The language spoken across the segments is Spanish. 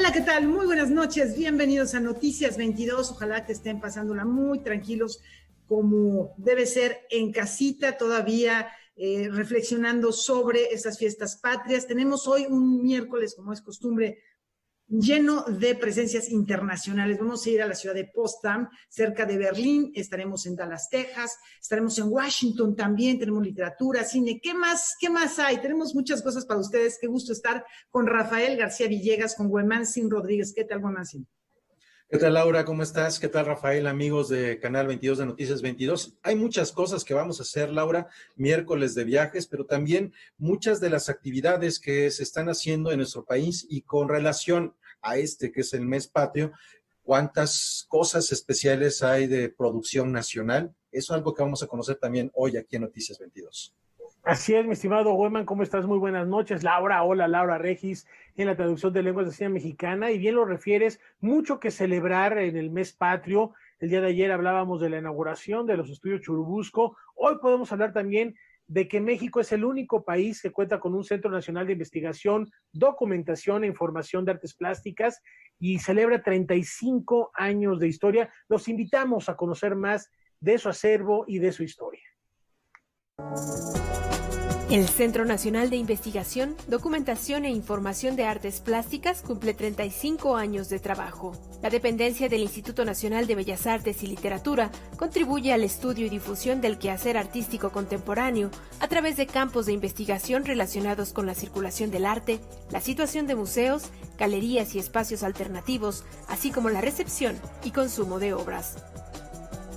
Hola, ¿qué tal? Muy buenas noches, bienvenidos a Noticias 22, ojalá que estén pasándola muy tranquilos, como debe ser en casita todavía, reflexionando sobre estas fiestas patrias. Tenemos hoy un miércoles, como es costumbre, lleno de presencias internacionales. Vamos a ir a la ciudad de Potsdam, cerca de Berlín, estaremos en Dallas, Texas, estaremos en Washington también, tenemos literatura, cine. ¿Qué más hay? Tenemos muchas cosas para ustedes. Qué gusto estar con Rafael García Villegas, con Huemanzin Rodríguez. ¿Qué tal, Huemanzin? ¿Qué tal, Laura? ¿Cómo estás? ¿Qué tal, Rafael? Amigos de Canal 22 de Noticias 22. Hay muchas cosas que vamos a hacer, Laura, miércoles de viajes, pero también muchas de las actividades que se están haciendo en nuestro país y con relación a este que es el mes patrio, cuántas cosas especiales hay de producción nacional. Eso es algo que vamos a conocer también hoy aquí en Noticias 22. Así es, mi estimado Goeman, ¿cómo estás? Muy buenas noches. Laura, hola, Laura Regis, en la traducción de lenguas de señas mexicana, y bien lo refieres, mucho que celebrar en el mes patrio. El día de ayer hablábamos de la inauguración de los estudios Churubusco. Hoy podemos hablar también de que México es el único país que cuenta con un Centro Nacional de Investigación, Documentación e Información de Artes Plásticas y celebra 35 años de historia. Los invitamos a conocer más de su acervo y de su historia. El Centro Nacional de Investigación, Documentación e Información de Artes Plásticas cumple 35 años de trabajo. La dependencia del Instituto Nacional de Bellas Artes y Literatura contribuye al estudio y difusión del quehacer artístico contemporáneo a través de campos de investigación relacionados con la circulación del arte, la situación de museos, galerías y espacios alternativos, así como la recepción y consumo de obras.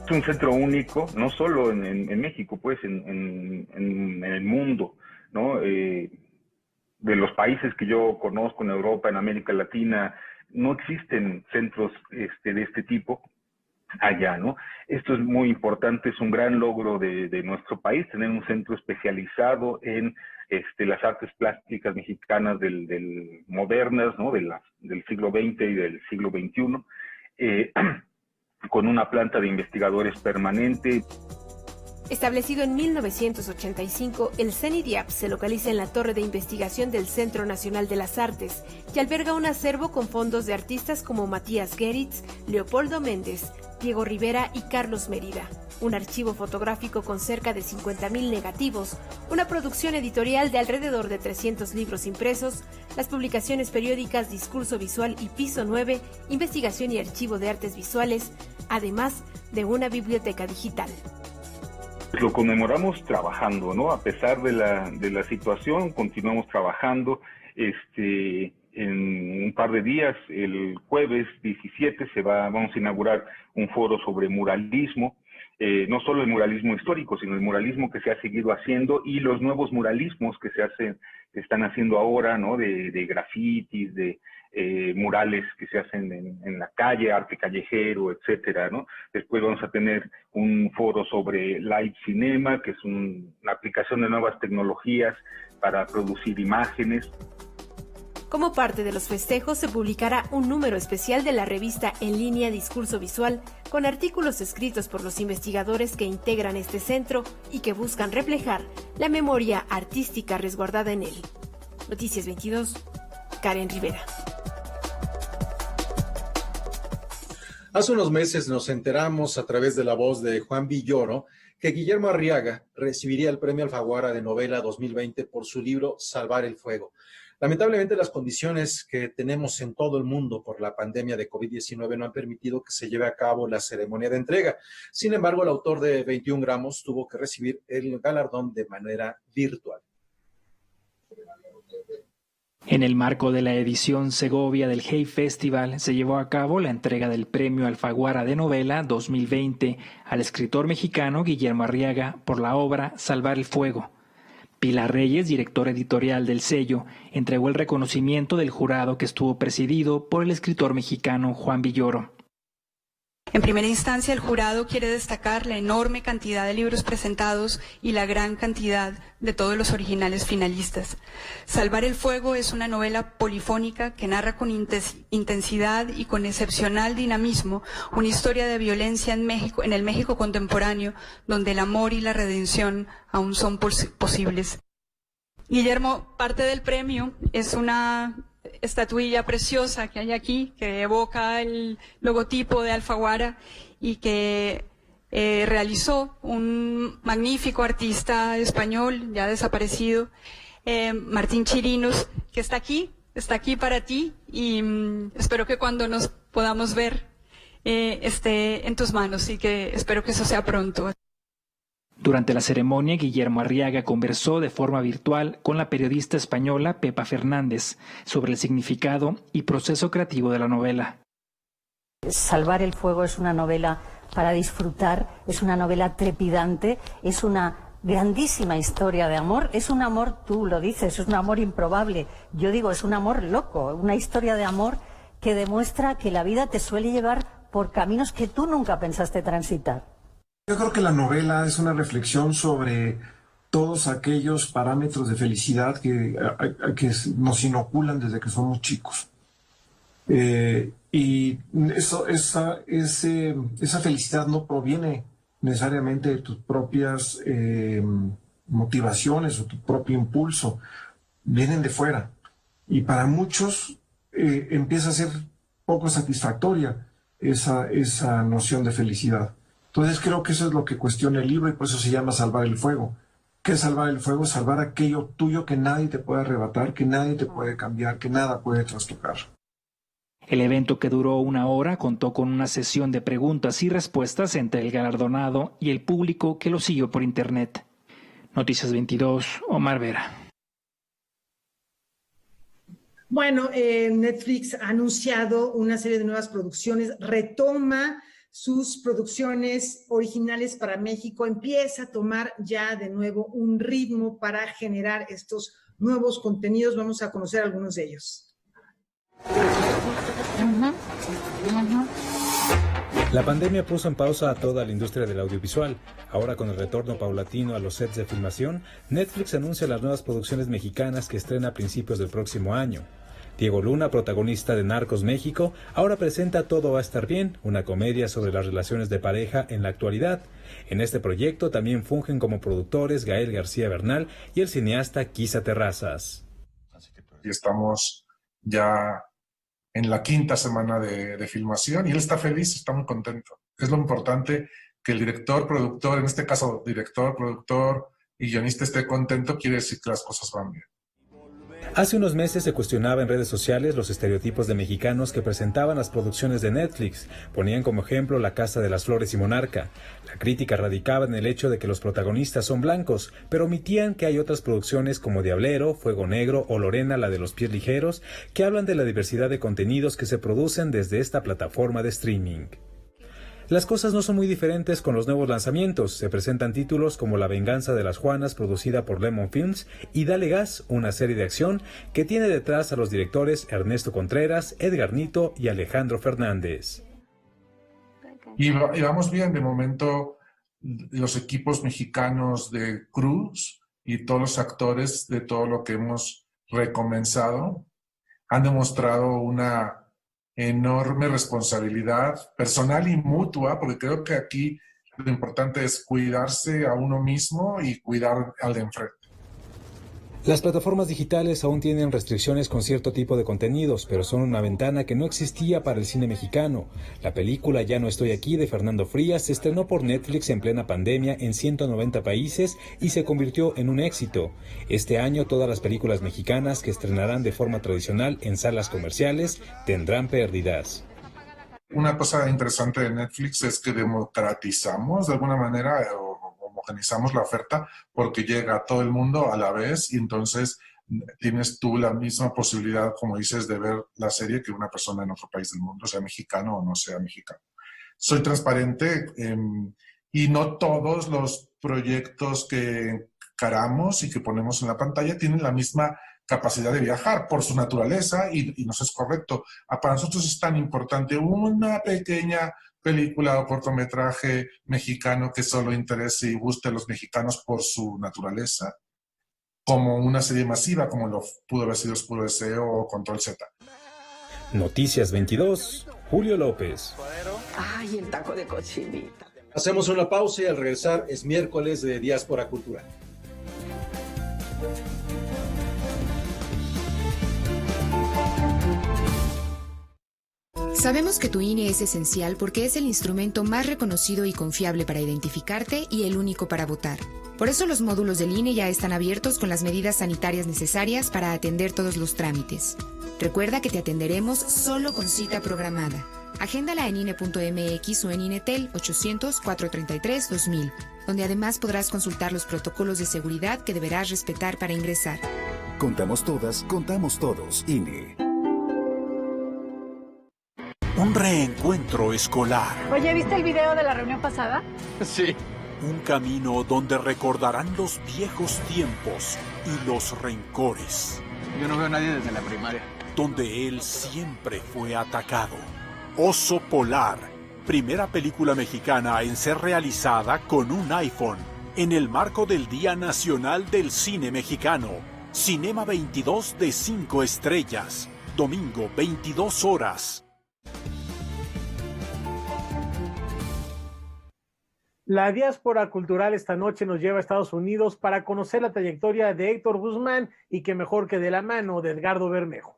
Es un centro único, no solo en México, pues en el mundo, ¿no? De los países que yo conozco en Europa, en América Latina, no existen centros de este tipo allá, ¿no? Esto es muy importante, es un gran logro de nuestro país, tener un centro especializado en las artes plásticas mexicanas del modernas, ¿no? Del siglo XX y del siglo XXI. Con una planta de investigadores permanente. Establecido en 1985, el CENIDIAP se localiza en la Torre de Investigación del Centro Nacional de las Artes y alberga un acervo con fondos de artistas como Matías Geritz, Leopoldo Méndez, Diego Rivera y Carlos Mérida, un archivo fotográfico con cerca de 50,000 negativos, una producción editorial de alrededor de 300 libros impresos, las publicaciones periódicas Discurso Visual y Piso 9, Investigación y Archivo de Artes Visuales, además de una biblioteca digital. Lo conmemoramos trabajando, ¿no? A pesar de la situación, continuamos trabajando. En un par de días, el jueves 17, vamos a inaugurar un foro sobre muralismo. No solo el muralismo histórico, sino el muralismo que se ha seguido haciendo y los nuevos muralismos que se están haciendo ahora, ¿no? De grafitis, de murales que se hacen en la calle, arte callejero, etcétera, ¿no? Después vamos a tener un foro sobre live cinema, que es una aplicación de nuevas tecnologías para producir imágenes. Como parte de los festejos se publicará un número especial de la revista en línea Discurso Visual con artículos escritos por los investigadores que integran este centro y que buscan reflejar la memoria artística resguardada en él. Noticias 22, Karen Rivera. Hace unos meses nos enteramos a través de la voz de Juan Villoro que Guillermo Arriaga recibiría el Premio Alfaguara de Novela 2020 por su libro Salvar el Fuego. Lamentablemente, las condiciones que tenemos en todo el mundo por la pandemia de COVID-19 no han permitido que se lleve a cabo la ceremonia de entrega. Sin embargo, el autor de 21 gramos tuvo que recibir el galardón de manera virtual. En el marco de la edición Segovia del Hey Festival se llevó a cabo la entrega del Premio Alfaguara de Novela 2020 al escritor mexicano Guillermo Arriaga por la obra Salvar el Fuego. Pilar Reyes, directora editorial del sello, entregó el reconocimiento del jurado que estuvo presidido por el escritor mexicano Juan Villoro. En primera instancia, el jurado quiere destacar la enorme cantidad de libros presentados y la gran cantidad de todos los originales finalistas. Salvar el Fuego es una novela polifónica que narra con intensidad y con excepcional dinamismo una historia de violencia en México, en el México contemporáneo, donde el amor y la redención aún son posibles. Guillermo, parte del premio es una estatuilla preciosa que hay aquí, que evoca el logotipo de Alfaguara y que realizó un magnífico artista español, ya desaparecido, Martín Chirinos, que está aquí para ti y espero que cuando nos podamos ver esté en tus manos y que espero que eso sea pronto. Durante la ceremonia, Guillermo Arriaga conversó de forma virtual con la periodista española Pepa Fernández sobre el significado y proceso creativo de la novela. Salvar el fuego es una novela para disfrutar, es una novela trepidante, es una grandísima historia de amor, es un amor, tú lo dices, es un amor improbable, yo digo, es un amor loco, una historia de amor que demuestra que la vida te suele llevar por caminos que tú nunca pensaste transitar. Yo creo que la novela es una reflexión sobre todos aquellos parámetros de felicidad que nos inoculan desde que somos chicos. Y esa felicidad no proviene necesariamente de tus propias motivaciones o tu propio impulso, vienen de fuera. Y para muchos empieza a ser poco satisfactoria esa noción de felicidad. Entonces creo que eso es lo que cuestiona el libro y por eso se llama Salvar el Fuego. ¿Qué es salvar el fuego? Salvar aquello tuyo que nadie te puede arrebatar, que nadie te puede cambiar, que nada puede trastocar. El evento, que duró 1 hora, contó con una sesión de preguntas y respuestas entre el galardonado y el público que lo siguió por internet. Noticias 22, Omar Vera. Bueno, Netflix ha anunciado una serie de nuevas producciones, retoma sus producciones originales para México, empieza a tomar ya de nuevo un ritmo para generar estos nuevos contenidos. Vamos a conocer algunos de ellos. La pandemia puso en pausa a toda la industria del audiovisual. Ahora, con el retorno paulatino a los sets de filmación, Netflix anuncia las nuevas producciones mexicanas que estrena a principios del próximo año. Diego Luna, protagonista de Narcos México, ahora presenta Todo va a estar bien, una comedia sobre las relaciones de pareja en la actualidad. En este proyecto también fungen como productores Gael García Bernal y el cineasta Quisa Terrazas. Y estamos ya en la 5ª semana de filmación y él está feliz, está muy contento. Es lo importante, que el director, productor, en este caso director, productor y guionista esté contento, quiere decir que las cosas van bien. Hace unos meses se cuestionaba en redes sociales los estereotipos de mexicanos que presentaban las producciones de Netflix. Ponían como ejemplo La Casa de las Flores y Monarca. La crítica radicaba en el hecho de que los protagonistas son blancos, pero omitían que hay otras producciones como Diablero, Fuego Negro o Lorena, la de los pies ligeros, que hablan de la diversidad de contenidos que se producen desde esta plataforma de streaming. Las cosas no son muy diferentes con los nuevos lanzamientos. Se presentan títulos como La venganza de las Juanas, producida por Lemon Films, y Dale Gas, una serie de acción que tiene detrás a los directores Ernesto Contreras, Edgar Nito y Alejandro Fernández. Y vamos bien, de momento los equipos mexicanos de Cruz y todos los actores de todo lo que hemos recomenzado han demostrado una enorme responsabilidad personal y mutua, porque creo que aquí lo importante es cuidarse a uno mismo y cuidar al de enfrente. Las plataformas digitales aún tienen restricciones con cierto tipo de contenidos, pero son una ventana que no existía para el cine mexicano. La película Ya no estoy aquí, de Fernando Frías, se estrenó por Netflix en plena pandemia en 190 países y se convirtió en un éxito. Este año todas las películas mexicanas que estrenarán de forma tradicional en salas comerciales tendrán pérdidas. Una cosa interesante de Netflix es que democratizamos de alguna manera homogenizamos la oferta porque llega a todo el mundo a la vez y entonces tienes tú la misma posibilidad, como dices, de ver la serie que una persona en otro país del mundo, sea mexicano o no sea mexicano. Soy transparente y no todos los proyectos que encaramos y que ponemos en la pantalla tienen la misma capacidad de viajar por su naturaleza y nos es correcto. Para nosotros es tan importante una pequeña película o cortometraje mexicano que solo interese y guste a los mexicanos por su naturaleza, como una serie masiva como lo pudo haber sido Oscuro Deseo o Control Z. Noticias 22, Julio López. Ay, el taco de cochinita. Hacemos una pausa y al regresar es miércoles de Diáspora Cultural. Sabemos que tu INE es esencial porque es el instrumento más reconocido y confiable para identificarte y el único para votar. Por eso los módulos del INE ya están abiertos con las medidas sanitarias necesarias para atender todos los trámites. Recuerda que te atenderemos solo con cita programada. Agéndala en INE.mx o en INETEL 800-433-2000, donde además podrás consultar los protocolos de seguridad que deberás respetar para ingresar. Contamos todas, contamos todos. INE. Un reencuentro escolar. Oye, ¿viste el video de la reunión pasada? Sí. Un camino donde recordarán los viejos tiempos y los rencores. Yo no veo a nadie desde la primaria. Donde él siempre fue atacado. Oso Polar, primera película mexicana en ser realizada con un iPhone, en el marco del Día Nacional del Cine Mexicano. Cinema 22 de 5 estrellas. Domingo, 22 horas. La diáspora cultural esta noche nos lleva a Estados Unidos para conocer la trayectoria de Héctor Guzmán y que mejor que de la mano de Edgardo Bermejo.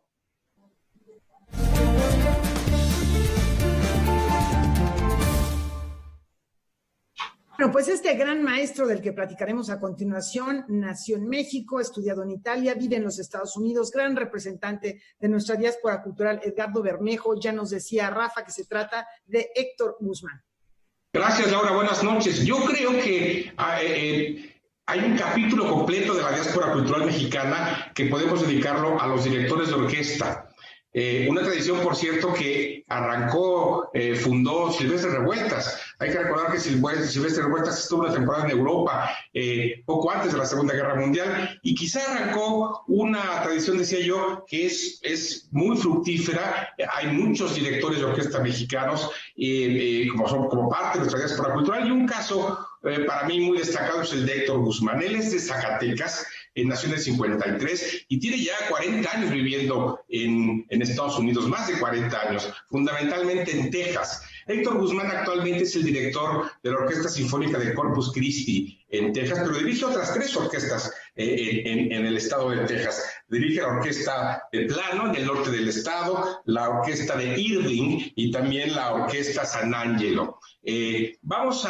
Bueno, pues este gran maestro del que platicaremos a continuación nació en México, estudiado en Italia, vive en los Estados Unidos, gran representante de nuestra diáspora cultural, Edgardo Bermejo. Ya nos decía Rafa que se trata de Héctor Guzmán. Gracias, Laura. Buenas noches. Yo creo que hay un capítulo completo de la diáspora cultural mexicana que podemos dedicarlo a los directores de orquesta. Una tradición, por cierto, que fundó Silvestre Revueltas. Hay que recordar que Silvestre Revueltas estuvo una temporada en Europa, poco antes de la Segunda Guerra Mundial, y quizá arrancó una tradición, decía yo, que es muy fructífera. Hay muchos directores de orquesta mexicanos como parte de nuestra diáspora cultural, y un caso para mí muy destacado es el de Héctor Guzmán. Él es de Zacatecas, nació en el 53 y tiene ya 40 años viviendo en Estados Unidos, más de 40 años, fundamentalmente en Texas. Héctor Guzmán actualmente es el director de la Orquesta Sinfónica de Corpus Christi en Texas, pero dirige otras 3 orquestas en el estado de Texas. Dirige la Orquesta de Plano en el norte del estado, la Orquesta de Irving y también la Orquesta San Angelo. Vamos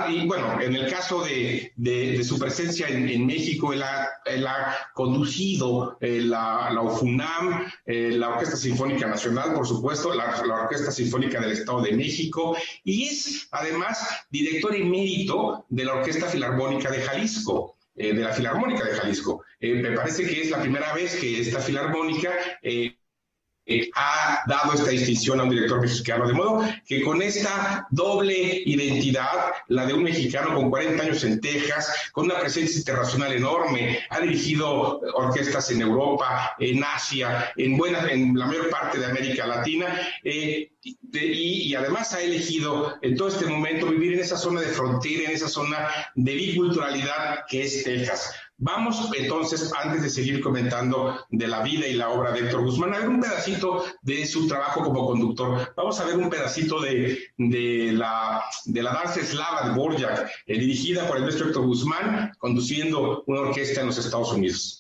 y bueno, en el caso de su presencia en México, él ha conducido la UFUNAM, la Orquesta Sinfónica Nacional, por supuesto, la Orquesta Sinfónica del Estado de México, y es además director emérito de la Orquesta Filarmónica de Jalisco. Me parece que es la primera vez que esta filarmónica ha dado esta distinción a un director mexicano, de modo que con esta doble identidad, la de un mexicano con 40 años en Texas, con una presencia internacional enorme, ha dirigido orquestas en Europa, en Asia, en la mayor parte de América Latina, y además ha elegido en todo este momento vivir en esa zona de frontera, en esa zona de biculturalidad que es Texas. Vamos entonces, antes de seguir comentando de la vida y la obra de Héctor Guzmán, a ver un pedacito de su trabajo como conductor. Vamos a ver un pedacito de la danza eslava de Dvorak, dirigida por el maestro Héctor Guzmán, conduciendo una orquesta en los Estados Unidos.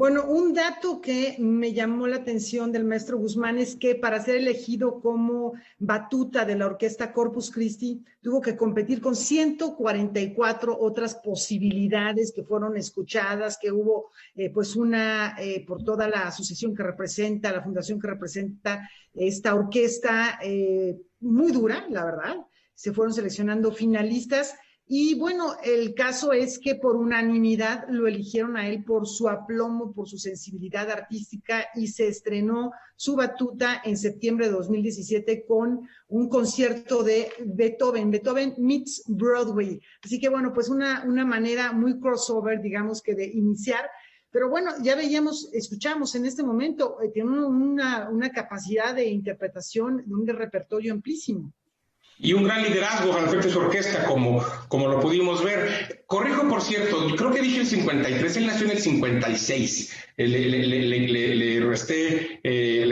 Bueno, un dato que me llamó la atención del maestro Guzmán es que para ser elegido como batuta de la orquesta Corpus Christi, tuvo que competir con 144 otras posibilidades que fueron escuchadas, que hubo pues una, por toda la asociación que representa, la fundación que representa esta orquesta, muy dura, la verdad. Se fueron seleccionando finalistas. Y bueno, el caso es que por unanimidad lo eligieron a él por su aplomo, por su sensibilidad artística, y se estrenó su batuta en septiembre de 2017 con un concierto de Beethoven meets Broadway. Así que bueno, pues una manera muy crossover, digamos que de iniciar. Pero bueno, ya escuchamos en este momento, tiene una capacidad de interpretación, de un repertorio amplísimo. Y un gran liderazgo al frente de su orquesta, como lo pudimos ver. Corrijo, por cierto, creo que dije el 53, él nació en el 56, le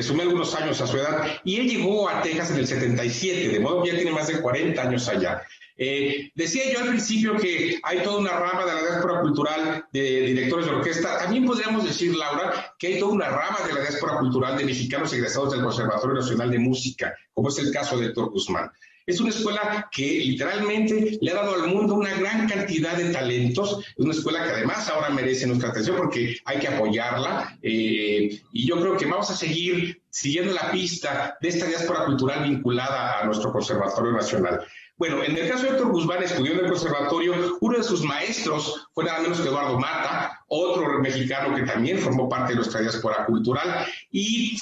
sumé algunos años a su edad, y él llegó a Texas en el 77, de modo que ya tiene más de 40 años allá. Decía yo al principio que hay toda una rama de la diáspora cultural de directores de orquesta. También podríamos decir, Laura, que hay toda una rama de la diáspora cultural de mexicanos egresados del Conservatorio Nacional de Música, como es el caso de Héctor Guzmán. Es una escuela que literalmente le ha dado al mundo una gran cantidad de talentos. Es una escuela que además ahora merece nuestra atención porque hay que apoyarla. Y yo creo que vamos a seguir siguiendo la pista de esta diáspora cultural vinculada a nuestro Conservatorio Nacional. Bueno, en el caso de Héctor Guzmán, estudió en el conservatorio, uno de sus maestros fue nada menos que Eduardo Mata, otro mexicano que también formó parte de nuestra diáspora cultural, y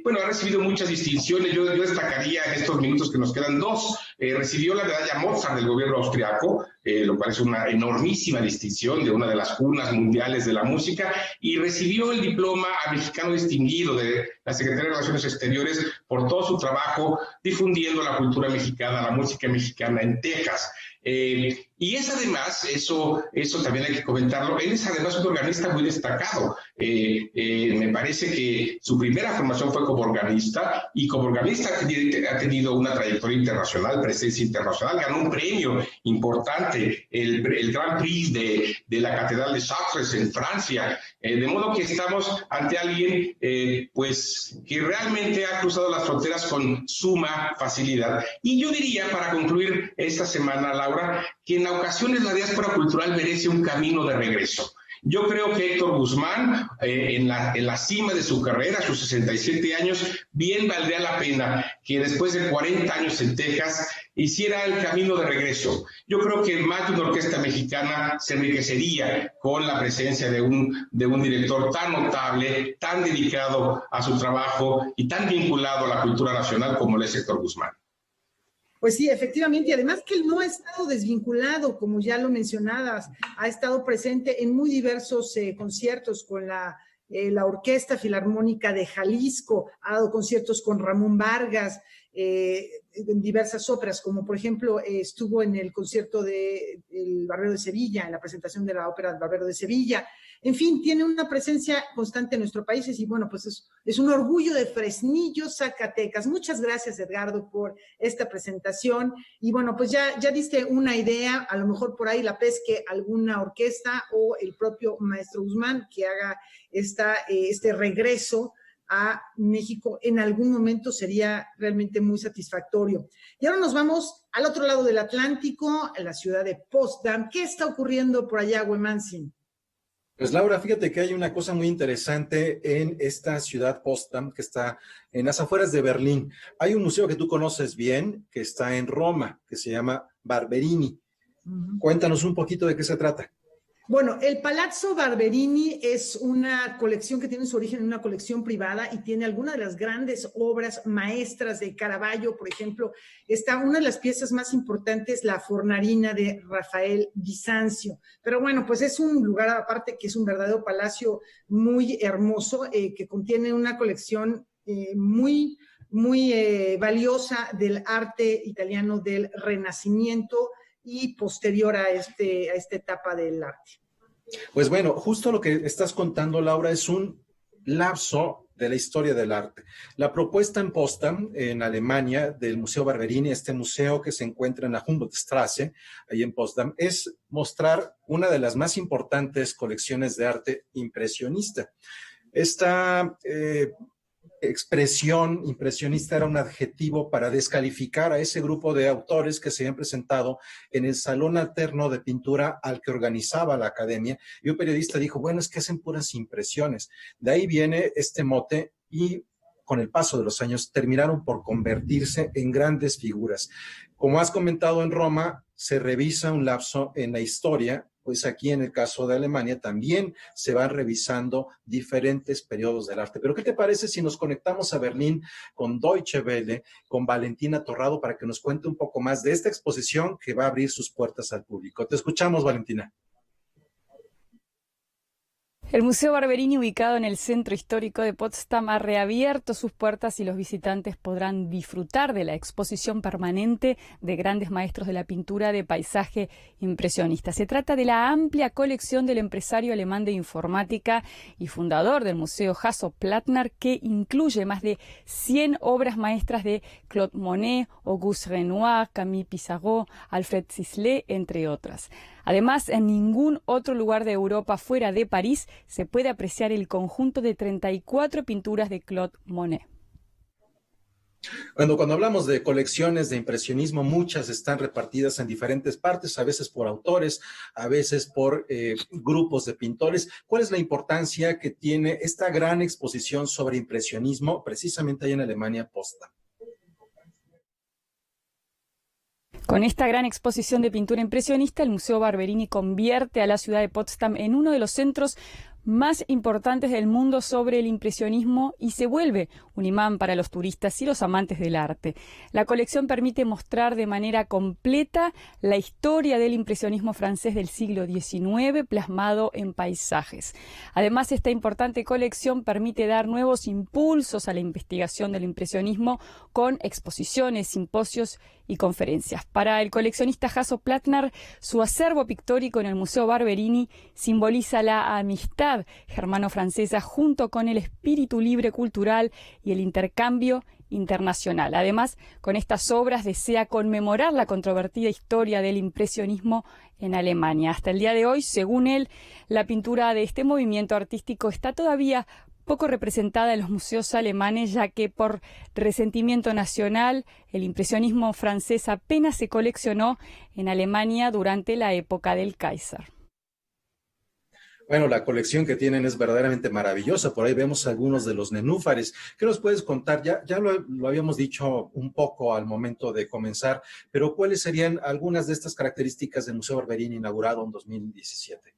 bueno, ha recibido muchas distinciones. Yo destacaría en estos minutos que nos quedan dos. Recibió la medalla Mozart del gobierno austriaco, lo cual es una enormísima distinción de una de las cunas mundiales de la música, y recibió el diploma a mexicano distinguido de la Secretaría de Relaciones Exteriores por todo su trabajo difundiendo la cultura mexicana, la música mexicana en Texas. Y es además, eso también hay que comentarlo, él es además un organista muy destacado. Me parece que su primera formación fue como organista, y como organista ha tenido una trayectoria internacional, presencia internacional, ganó un premio importante, el Grand Prix de la Catedral de Chartres en Francia, de modo que estamos ante alguien pues que realmente ha cruzado las fronteras con suma facilidad. Y yo diría, para concluir esta semana, Laura, que en ocasiones la diáspora cultural merece un camino de regreso. Yo creo que Héctor Guzmán, en la cima de su carrera, a sus 67 años, bien valdría la pena que después de 40 años en Texas hiciera el camino de regreso. Yo creo que más de una orquesta mexicana se enriquecería con la presencia de un director tan notable, tan dedicado a su trabajo y tan vinculado a la cultura nacional como lo es Héctor Guzmán. Pues sí, efectivamente, y además que él no ha estado desvinculado, como ya lo mencionabas, ha estado presente en muy diversos conciertos con la Orquesta Filarmónica de Jalisco, ha dado conciertos con Ramón Vargas, en diversas óperas, como por ejemplo estuvo en el concierto del Barbero de Sevilla, en la presentación de la ópera del Barbero de Sevilla. En fin, tiene una presencia constante en nuestro país y bueno, pues es un orgullo de Fresnillo, Zacatecas. Muchas gracias, Edgardo, por esta presentación. Y bueno, pues ya diste una idea, a lo mejor por ahí la pesque alguna orquesta o el propio maestro Guzmán que haga este regreso a México en algún momento sería realmente muy satisfactorio. Y ahora nos vamos al otro lado del Atlántico, a la ciudad de Potsdam. ¿Qué está ocurriendo por allá, Huemansin? Pues Laura, fíjate que hay una cosa muy interesante en esta ciudad Potsdam que está en las afueras de Berlín. Hay un museo que tú conoces bien, que está en Roma, que se llama Barberini. Cuéntanos un poquito de qué se trata. Bueno, el Palazzo Barberini es una colección que tiene su origen en una colección privada y tiene algunas de las grandes obras maestras de Caravaggio. Por ejemplo, está una de las piezas más importantes, la Fornarina de Rafael Bizancio. Pero bueno, pues es un lugar aparte que es un verdadero palacio muy hermoso que contiene una colección muy valiosa del arte italiano del Renacimiento y posterior a esta etapa del arte. Pues bueno, justo lo que estás contando, Laura, es un lapso de la historia del arte. La propuesta en Potsdam, en Alemania, del Museo Barberini, este museo que se encuentra en la Humboldtstraße, ahí en Potsdam, es mostrar una de las más importantes colecciones de arte impresionista. Esta expresión impresionista era un adjetivo para descalificar a ese grupo de autores que se habían presentado en el salón alterno de pintura al que organizaba la academia, y un periodista dijo, bueno, es que hacen puras impresiones. De ahí viene este mote y con el paso de los años terminaron por convertirse en grandes figuras. Como has comentado, en Roma se revisa un lapso en la historia, pues aquí en el caso de Alemania también se van revisando diferentes periodos del arte. Pero ¿qué te parece si nos conectamos a Berlín con Deutsche Welle, con Valentina Torrado, para que nos cuente un poco más de esta exposición que va a abrir sus puertas al público? Te escuchamos, Valentina. El Museo Barberini, ubicado en el centro histórico de Potsdam, ha reabierto sus puertas y los visitantes podrán disfrutar de la exposición permanente de grandes maestros de la pintura de paisaje impresionista. Se trata de la amplia colección del empresario alemán de informática y fundador del Museo Hasso Plattner, que incluye más de 100 obras maestras de Claude Monet, Auguste Renoir, Camille Pissarro, Alfred Sisley, entre otras. Además, en ningún otro lugar de Europa fuera de París se puede apreciar el conjunto de 34 pinturas de Claude Monet. Bueno, cuando hablamos de colecciones de impresionismo, muchas están repartidas en diferentes partes, a veces por autores, a veces por grupos de pintores. ¿Cuál es la importancia que tiene esta gran exposición sobre impresionismo precisamente ahí en Alemania, Potsdam? Con esta gran exposición de pintura impresionista, el Museo Barberini convierte a la ciudad de Potsdam en uno de los centros más importantes del mundo sobre el impresionismo y se vuelve un imán para los turistas y los amantes del arte. La colección permite mostrar de manera completa la historia del impresionismo francés del siglo XIX plasmado en paisajes. Además, esta importante colección permite dar nuevos impulsos a la investigación del impresionismo con exposiciones, simposios y conferencias. Para el coleccionista Hasso Plattner, su acervo pictórico en el Museo Barberini simboliza la amistad germano-francesa junto con el espíritu libre cultural y el intercambio internacional. Además, con estas obras desea conmemorar la controvertida historia del impresionismo en Alemania. Hasta el día de hoy, según él, la pintura de este movimiento artístico está todavía poco representada en los museos alemanes, ya que por resentimiento nacional el impresionismo francés apenas se coleccionó en Alemania durante la época del Kaiser. Bueno, la colección que tienen es verdaderamente maravillosa. Por ahí vemos algunos de los nenúfares. ¿Qué nos puedes contar? Ya lo habíamos dicho un poco al momento de comenzar, pero ¿cuáles serían algunas de estas características del Museo Barberini inaugurado en 2017?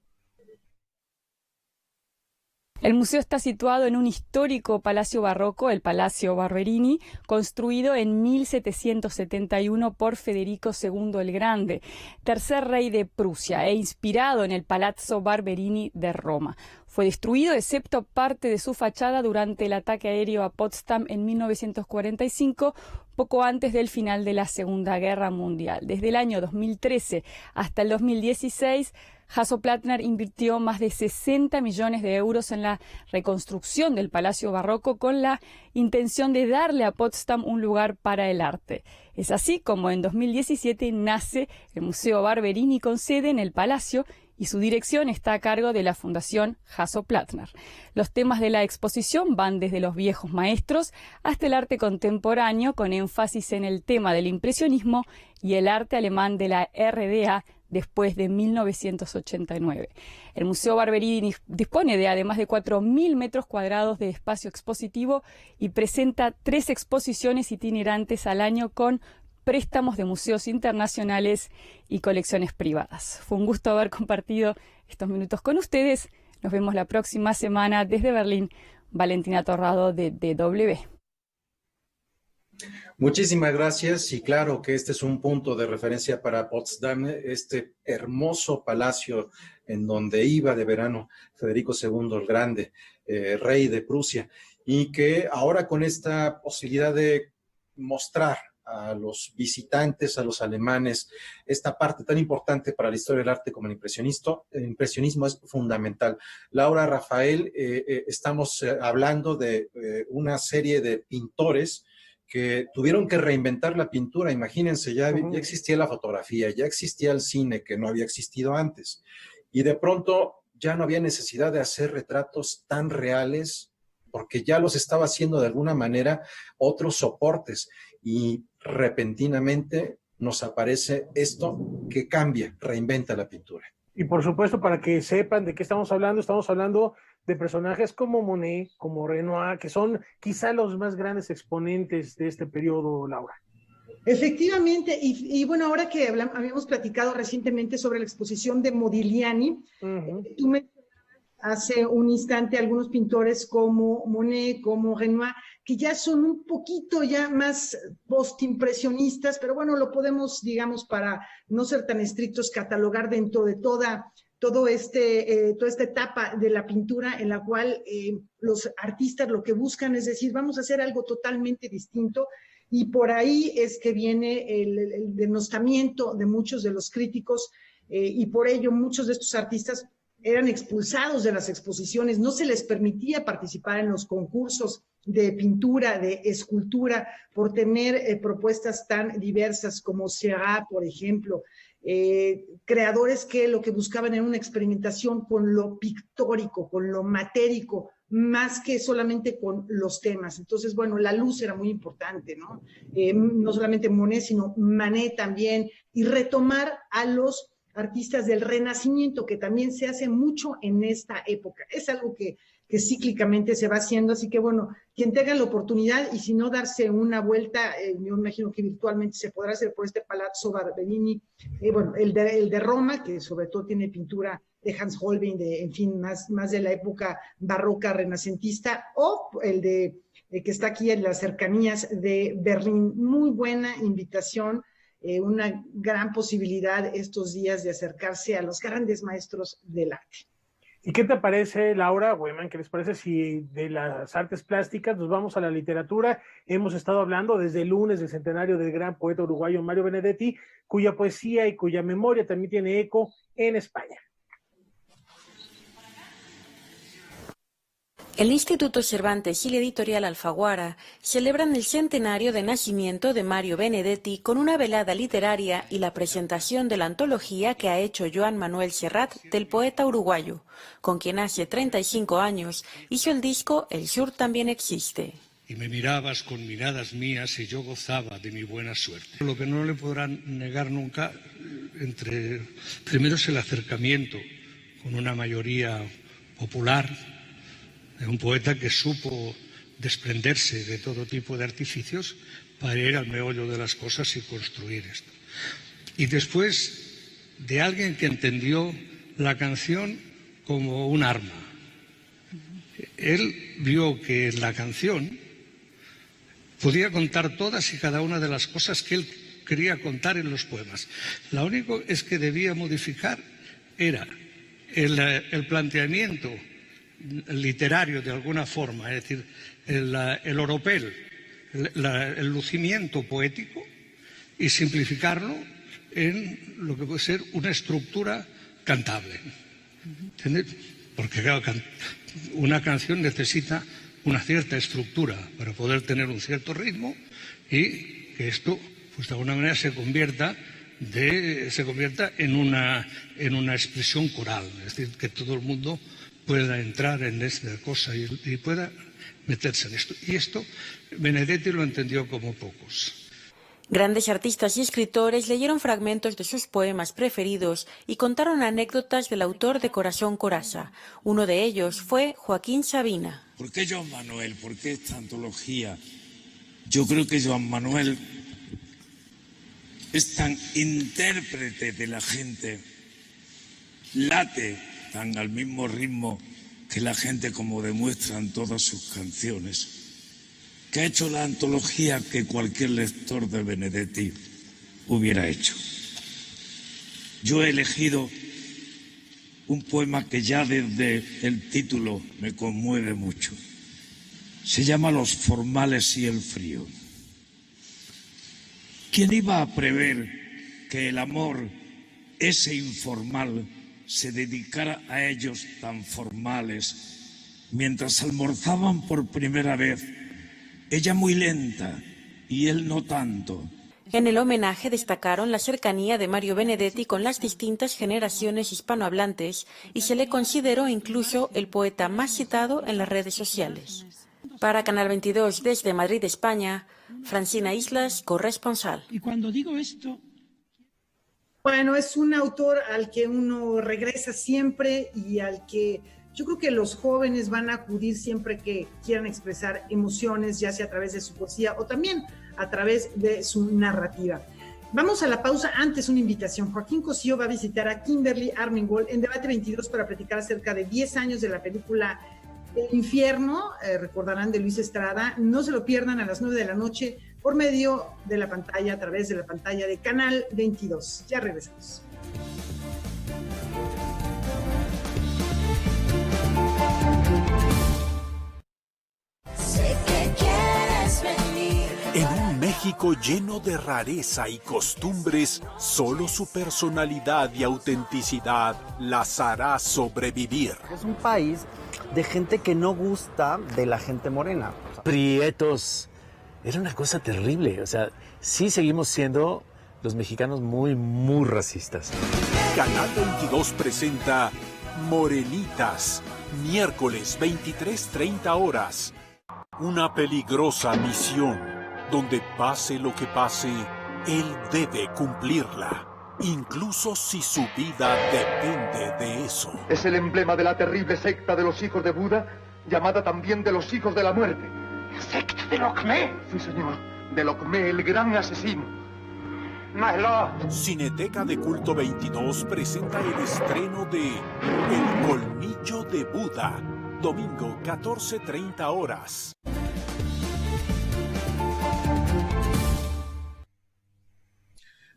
El museo está situado en un histórico palacio barroco, el Palacio Barberini, construido en 1771 por Federico II el Grande, tercer rey de Prusia, e inspirado en el Palazzo Barberini de Roma. Fue destruido, excepto parte de su fachada, durante el ataque aéreo a Potsdam en 1945, poco antes del final de la Segunda Guerra Mundial. Desde el año 2013 hasta el 2016, Hasso Plattner invirtió más de 60 millones de euros en la reconstrucción del Palacio Barroco con la intención de darle a Potsdam un lugar para el arte. Es así como en 2017 nace el Museo Barberini con sede en el Palacio y su dirección está a cargo de la Fundación Hasso Plattner. Los temas de la exposición van desde los viejos maestros hasta el arte contemporáneo, con énfasis en el tema del impresionismo y el arte alemán de la RDA después de 1989. El Museo Barberini dispone de además de 4.000 metros cuadrados de espacio expositivo y presenta 3 exposiciones itinerantes al año con préstamos de museos internacionales y colecciones privadas. Fue un gusto haber compartido estos minutos con ustedes. Nos vemos la próxima semana desde Berlín. Valentina Torrado de DW. Muchísimas gracias, y claro que este es un punto de referencia para Potsdam, este hermoso palacio en donde iba de verano Federico II el Grande, rey de Prusia, y que ahora con esta posibilidad de mostrar a los visitantes, a los alemanes, esta parte tan importante para la historia del arte como el impresionismo es fundamental. Laura, Rafael, estamos hablando de una serie de pintores que tuvieron que reinventar la pintura. Imagínense, ya existía la fotografía, ya existía el cine, que no había existido antes. Y de pronto ya no había necesidad de hacer retratos tan reales, porque ya los estaba haciendo de alguna manera otros soportes. Y repentinamente nos aparece esto que cambia, reinventa la pintura. Y por supuesto, para que sepan de qué estamos hablando de personajes como Monet, como Renoir, que son quizá los más grandes exponentes de este periodo, Laura. Efectivamente, y bueno, ahora que habíamos platicado recientemente sobre la exposición de Modigliani, tú me hace un instante algunos pintores como Monet, como Renoir, que ya son un poquito ya más postimpresionistas, pero bueno, lo podemos, digamos, para no ser tan estrictos, catalogar dentro de toda esta etapa de la pintura en la cual los artistas lo que buscan es decir, vamos a hacer algo totalmente distinto, y por ahí es que viene el denostamiento de muchos de los críticos, y por ello muchos de estos artistas eran expulsados de las exposiciones, no se les permitía participar en los concursos de pintura, de escultura, por tener propuestas tan diversas como Seurat, por ejemplo, creadores que lo que buscaban era una experimentación con lo pictórico, con lo matérico, más que solamente con los temas. Entonces, bueno, la luz era muy importante, ¿no? No solamente Monet, sino Manet también, y retomar a los artistas del Renacimiento, que también se hace mucho en esta época. Es algo que cíclicamente se va haciendo, así que bueno, quien tenga la oportunidad, y si no, darse una vuelta, yo imagino que virtualmente se podrá hacer por este Palazzo Barberini, bueno, el de Roma, que sobre todo tiene pintura de Hans Holbein, en fin, más de la época barroca renacentista, o el que está aquí en las cercanías de Berlín. Muy buena invitación, una gran posibilidad estos días de acercarse a los grandes maestros del arte. ¿Y qué te parece, Laura, Weyman, qué les parece si de las artes plásticas nos vamos a la literatura? Hemos estado hablando desde el lunes del centenario del gran poeta uruguayo Mario Benedetti, cuya poesía y cuya memoria también tiene eco en España. El Instituto Cervantes y la editorial Alfaguara celebran el centenario de nacimiento de Mario Benedetti con una velada literaria y la presentación de la antología que ha hecho Joan Manuel Serrat del poeta uruguayo, con quien hace 35 años hizo el disco El Sur también existe. Y me mirabas con miradas mías y yo gozaba de mi buena suerte. Lo que no le podrán negar nunca, primero es el acercamiento con una mayoría popular, de un poeta que supo desprenderse de todo tipo de artificios para ir al meollo de las cosas y construir esto. Y después de alguien que entendió la canción como un arma. Él vio que la canción podía contar todas y cada una de las cosas que él quería contar en los poemas. Lo único es que debía modificar era el planteamiento literario de alguna forma, es decir, el oropel, el lucimiento poético, y simplificarlo en lo que puede ser una estructura cantable. ¿Entendés? Porque claro, una canción necesita una cierta estructura para poder tener un cierto ritmo, y que esto, pues de alguna manera, se convierta en una expresión coral, es decir, que todo el mundo pueda entrar en esta cosa y pueda meterse en esto. Y esto Benedetti lo entendió como pocos. Grandes artistas y escritores leyeron fragmentos de sus poemas preferidos y contaron anécdotas del autor de Corazón Coraza. Uno de ellos fue Joaquín Sabina. ¿Por qué Joan Manuel? ¿Por qué esta antología? Yo creo que Joan Manuel es tan intérprete de la gente, late tan al mismo ritmo que la gente, como demuestran todas sus canciones, que ha hecho la antología que cualquier lector de Benedetti hubiera hecho. Yo he elegido un poema que ya desde el título me conmueve mucho. Se llama Los formales y el frío. ¿Quién iba a prever que el amor, ese informal, se dedicara a ellos tan formales, mientras almorzaban por primera vez, ella muy lenta y él no tanto? En el homenaje destacaron la cercanía de Mario Benedetti con las distintas generaciones hispanohablantes y se le consideró incluso el poeta más citado en las redes sociales. Para Canal 22, desde Madrid, España, Francina Islas, corresponsal. Y cuando digo esto... Bueno, es un autor al que uno regresa siempre y al que yo creo que los jóvenes van a acudir siempre que quieran expresar emociones, ya sea a través de su poesía o también a través de su narrativa. Vamos a la pausa. Antes, una invitación. Joaquín Cosío va a visitar a Kimberly Armengol en Debate 22 para platicar acerca de 10 años de la película El Infierno, recordarán, de Luis Estrada. No se lo pierdan a las 9 de la noche por medio de la pantalla, a través de la pantalla de Canal 22. Ya regresamos. Sé que quieres venir. En un México lleno de rareza y costumbres, solo su personalidad y autenticidad las hará sobrevivir. Es un país de gente que no gusta de la gente morena. Prietos. Era una cosa terrible. O sea, sí seguimos siendo los mexicanos muy, muy racistas. Canal 22 presenta Morenitas, miércoles 23:30 horas. Una peligrosa misión, donde pase lo que pase, él debe cumplirla, incluso si su vida depende de eso. Es el emblema de la terrible secta de los hijos de Buda, llamada también de los hijos de la muerte. ¿La secta de Locmé? Sí, señor, de Locmé, el gran asesino. Cineteca de Culto 22 presenta el estreno de El Colmillo de Buda, domingo 14:30 horas.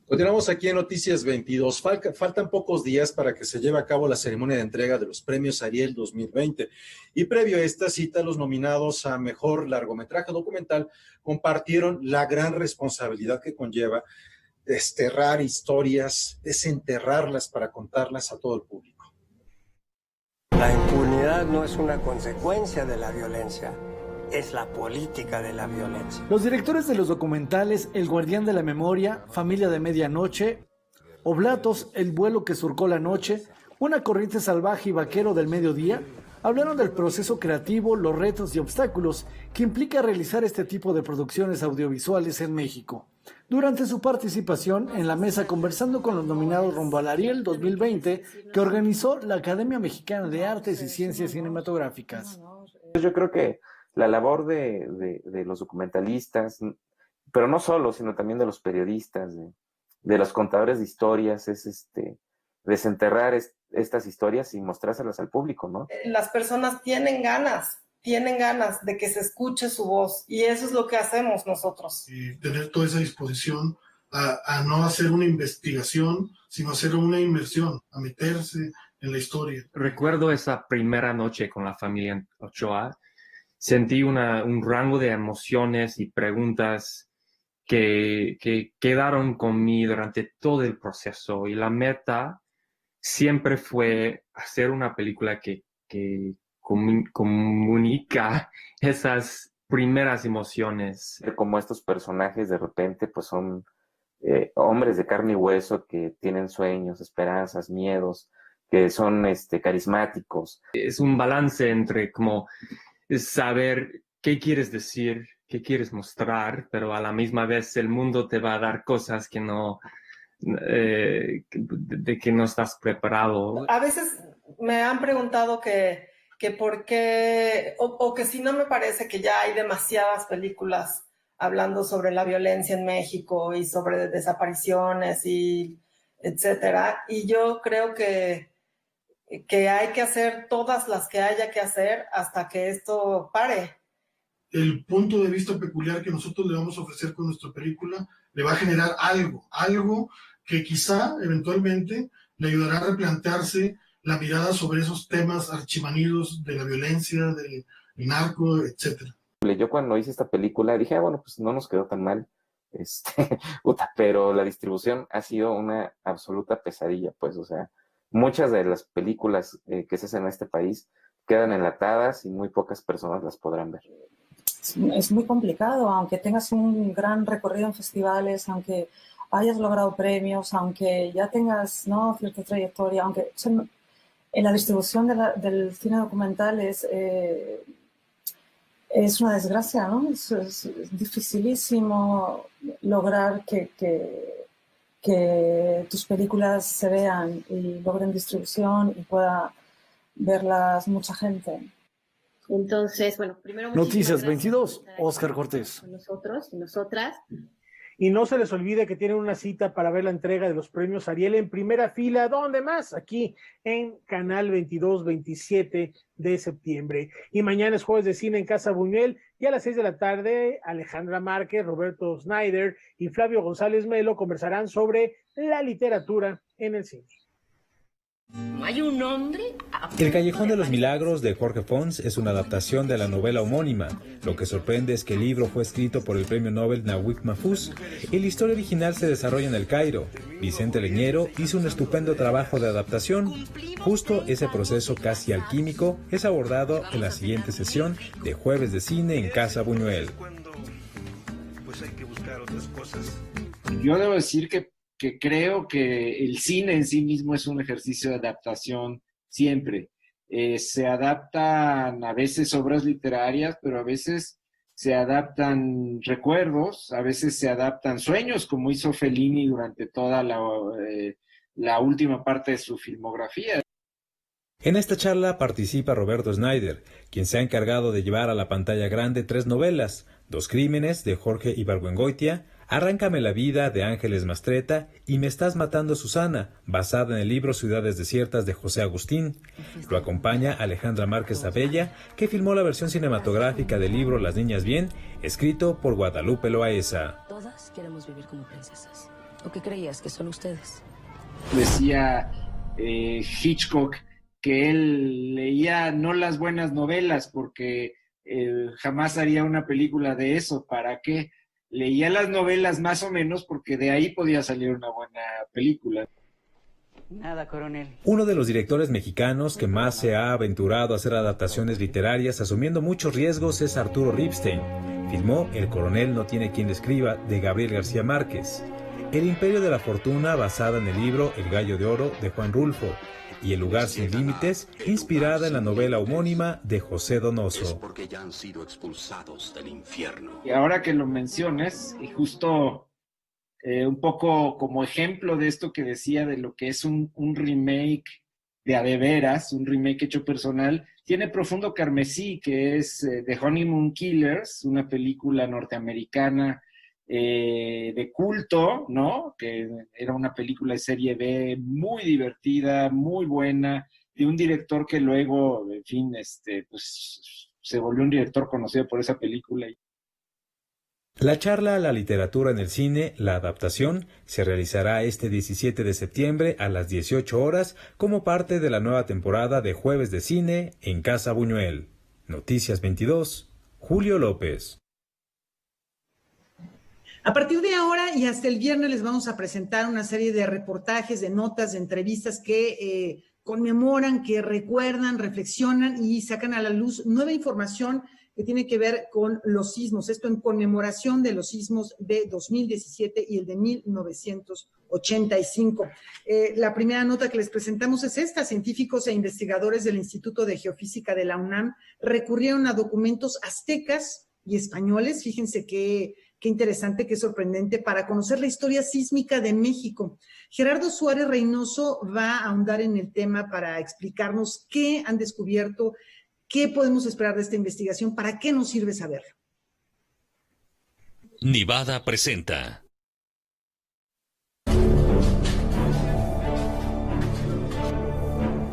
Continuamos aquí en Noticias 22. Faltan pocos días para que se lleve a cabo la ceremonia de entrega de los premios Ariel 2020. Y previo a esta cita, los nominados a Mejor Largometraje Documental compartieron la gran responsabilidad que conlleva desterrar historias, desenterrarlas para contarlas a todo el público. La impunidad no es una consecuencia de la violencia. Es la política de la violencia. Los directores de los documentales El Guardián de la Memoria, Familia de Medianoche, Oblatos, El Vuelo que Surcó la Noche, Una Corriente Salvaje y Vaquero del Mediodía, hablaron del proceso creativo, los retos y obstáculos que implica realizar este tipo de producciones audiovisuales en México. Durante su participación en la mesa conversando con los nominados rumbo al Ariel 2020 que organizó la Academia Mexicana de Artes y Ciencias Cinematográficas. Yo creo que la labor de los documentalistas, pero no solo, sino también de los periodistas, de los contadores de historias, es desenterrar estas historias y mostrárselas al público, ¿no? Las personas tienen ganas de que se escuche su voz, y eso es lo que hacemos nosotros. Y tener toda esa disposición a no hacer una investigación, sino hacer una inmersión, a meterse en la historia. Recuerdo esa primera noche con la familia Ochoa. Sentí un rango de emociones y preguntas que quedaron conmigo durante todo el proceso. Y la meta siempre fue hacer una película que comunica esas primeras emociones. Como estos personajes de repente pues son hombres de carne y hueso que tienen sueños, esperanzas, miedos, que son carismáticos. Es un balance entre como saber qué quieres decir, qué quieres mostrar, pero a la misma vez el mundo te va a dar cosas que no, de que no estás preparado. A veces me han preguntado que por qué, o que si no me parece que ya hay demasiadas películas hablando sobre la violencia en México y sobre desapariciones y etcétera. Y yo creo que hay que hacer todas las que haya que hacer hasta que esto pare. El punto de vista peculiar que nosotros le vamos a ofrecer con nuestra película le va a generar algo que quizá eventualmente le ayudará a replantearse la mirada sobre esos temas archimanidos de la violencia, del narco, etcétera. Yo cuando hice esta película dije, bueno, pues no nos quedó tan mal, pero la distribución ha sido una absoluta pesadilla, pues, o sea, muchas de las películas que se hacen en este país quedan enlatadas y muy pocas personas las podrán ver. Es muy complicado, aunque tengas un gran recorrido en festivales, aunque hayas logrado premios, aunque ya tengas, ¿no?, cierta trayectoria, aunque en la distribución del cine documental es una desgracia, ¿no? Es dificilísimo lograr que tus películas se vean y logren distribución y pueda verlas mucha gente. Entonces, bueno, primero... Noticias 22, Óscar Cortés. Con nosotros y nosotras. Y no se les olvide que tienen una cita para ver la entrega de los premios Ariel en primera fila. ¿Dónde más? Aquí en Canal 22, 27 de septiembre. Y mañana es Jueves de Cine en Casa Buñuel. Y a las 6 de la tarde, Alejandra Márquez, Roberto Snyder y Flavio González Melo conversarán sobre la literatura en el cine. ¿Hay un hombre? El Callejón de los Milagros de Jorge Fons es una adaptación de la novela homónima. Lo que sorprende es que el libro fue escrito por el premio Nobel Nawik Mahfouz y la historia original se desarrolla en El Cairo. Vicente Leñero hizo un estupendo trabajo de adaptación. Justo ese proceso casi alquímico es abordado en la siguiente sesión de Jueves de Cine en Casa Buñuel. Yo debo decir que creo que el cine en sí mismo es un ejercicio de adaptación siempre. Se adaptan a veces obras literarias, pero a veces se adaptan recuerdos, a veces se adaptan sueños, como hizo Fellini durante toda la última parte de su filmografía. En esta charla participa Roberto Snyder, quien se ha encargado de llevar a la pantalla grande 3 novelas, Dos crímenes de Jorge Ibargüengoitia, Arráncame la vida de Ángeles Mastretta y Me estás matando Susana, basada en el libro Ciudades desiertas de José Agustín. Lo acompaña Alejandra Márquez Abella, que filmó la versión cinematográfica del libro Las niñas bien, escrito por Guadalupe Loaesa. Todas queremos vivir como princesas. ¿O qué creías que son ustedes? Decía Hitchcock que él leía no las buenas novelas porque jamás haría una película de eso. ¿Para qué? Leía las novelas más o menos porque de ahí podía salir una buena película. Nada, coronel. Uno de los directores mexicanos que más se ha aventurado a hacer adaptaciones literarias asumiendo muchos riesgos es Arturo Ripstein. Filmó El coronel no tiene quien le escriba de Gabriel García Márquez, El imperio de la fortuna basada en el libro El gallo de oro de Juan Rulfo y El lugar sin límites, inspirada en la novela homónima de José Donoso. Es porque ya han sido expulsados del infierno. Y ahora que lo mencionas, y justo un poco como ejemplo de esto que decía de lo que es un remake de a de veras, un remake hecho personal, tiene Profundo Carmesí, que es The Honeymoon Killers, una película norteamericana de culto, ¿no? Que era una película de serie B muy divertida, muy buena, de un director que luego, en fin, pues se volvió un director conocido por esa película. La charla La literatura en el cine, la adaptación, se realizará este 17 de septiembre a las 18 horas como parte de la nueva temporada de Jueves de Cine en Casa Buñuel. Noticias 22, Julio López. A partir de ahora y hasta el viernes les vamos a presentar una serie de reportajes, de notas, de entrevistas que conmemoran, que recuerdan, reflexionan y sacan a la luz nueva información que tiene que ver con los sismos. Esto en conmemoración de los sismos de 2017 y el de 1985. La primera nota que les presentamos es esta. Científicos e investigadores del Instituto de Geofísica de la UNAM recurrieron a documentos aztecas y españoles. Fíjense qué interesante, qué sorprendente, para conocer la historia sísmica de México. Gerardo Suárez Reynoso va a ahondar en el tema para explicarnos qué han descubierto, qué podemos esperar de esta investigación, para qué nos sirve saberlo. Nivada presenta.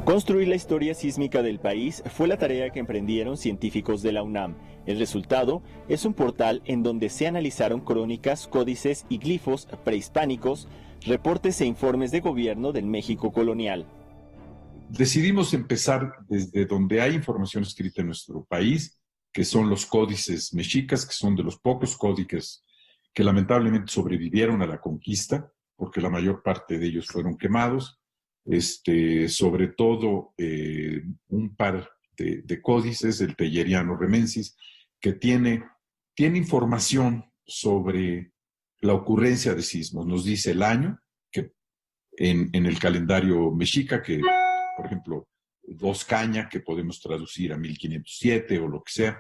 Construir la historia sísmica del país fue la tarea que emprendieron científicos de la UNAM. El resultado es un portal en donde se analizaron crónicas, códices y glifos prehispánicos, reportes e informes de gobierno del México colonial. Decidimos empezar desde donde hay información escrita en nuestro país, que son los códices mexicas, que son de los pocos códices que lamentablemente sobrevivieron a la conquista, porque la mayor parte de ellos fueron quemados. Sobre todo un par de códices, el Telleriano Remensis, que tiene información sobre la ocurrencia de sismos. Nos dice el año, que en el calendario mexica, que por ejemplo, 2 Caña, que podemos traducir a 1507 o lo que sea,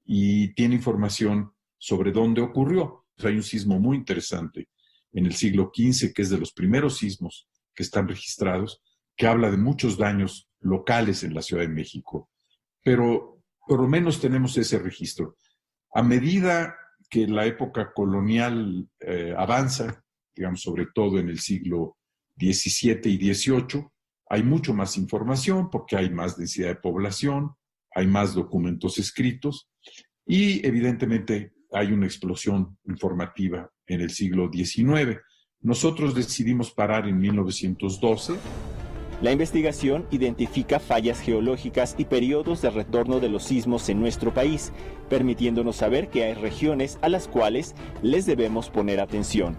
y tiene información sobre dónde ocurrió. Pues hay un sismo muy interesante en el siglo XV, que es de los primeros sismos que están registrados, que habla de muchos daños locales en la Ciudad de México, pero por lo menos tenemos ese registro. A medida que la época colonial avanza, digamos, sobre todo en el siglo XVII y XVIII, hay mucho más información porque hay más densidad de población, hay más documentos escritos y evidentemente hay una explosión informativa en el siglo XIX. Nosotros decidimos parar en 1912. La investigación identifica fallas geológicas y periodos de retorno de los sismos en nuestro país, permitiéndonos saber que hay regiones a las cuales les debemos poner atención.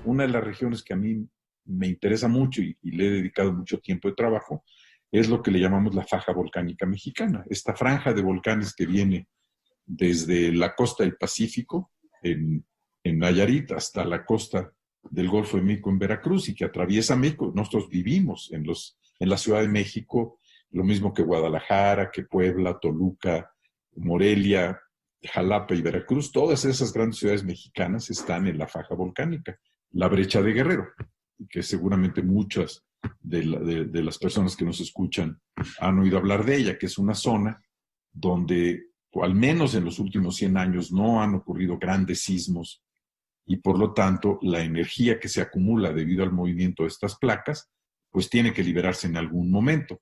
Una de las regiones que a mí me interesa mucho y le he dedicado mucho tiempo de trabajo es lo que le llamamos la faja volcánica mexicana. Esta franja de volcanes que viene desde la costa del Pacífico, en Nayarit, hasta la costa del Golfo de México en Veracruz y que atraviesa México. Nosotros vivimos en la Ciudad de México, lo mismo que Guadalajara, que Puebla, Toluca, Morelia, Jalapa y Veracruz. Todas esas grandes ciudades mexicanas están en la faja volcánica, la brecha de Guerrero, que seguramente muchas de las personas que nos escuchan han oído hablar de ella, que es una zona donde, o al menos en los últimos 100 años, no han ocurrido grandes sismos y por lo tanto la energía que se acumula debido al movimiento de estas placas, pues tiene que liberarse en algún momento.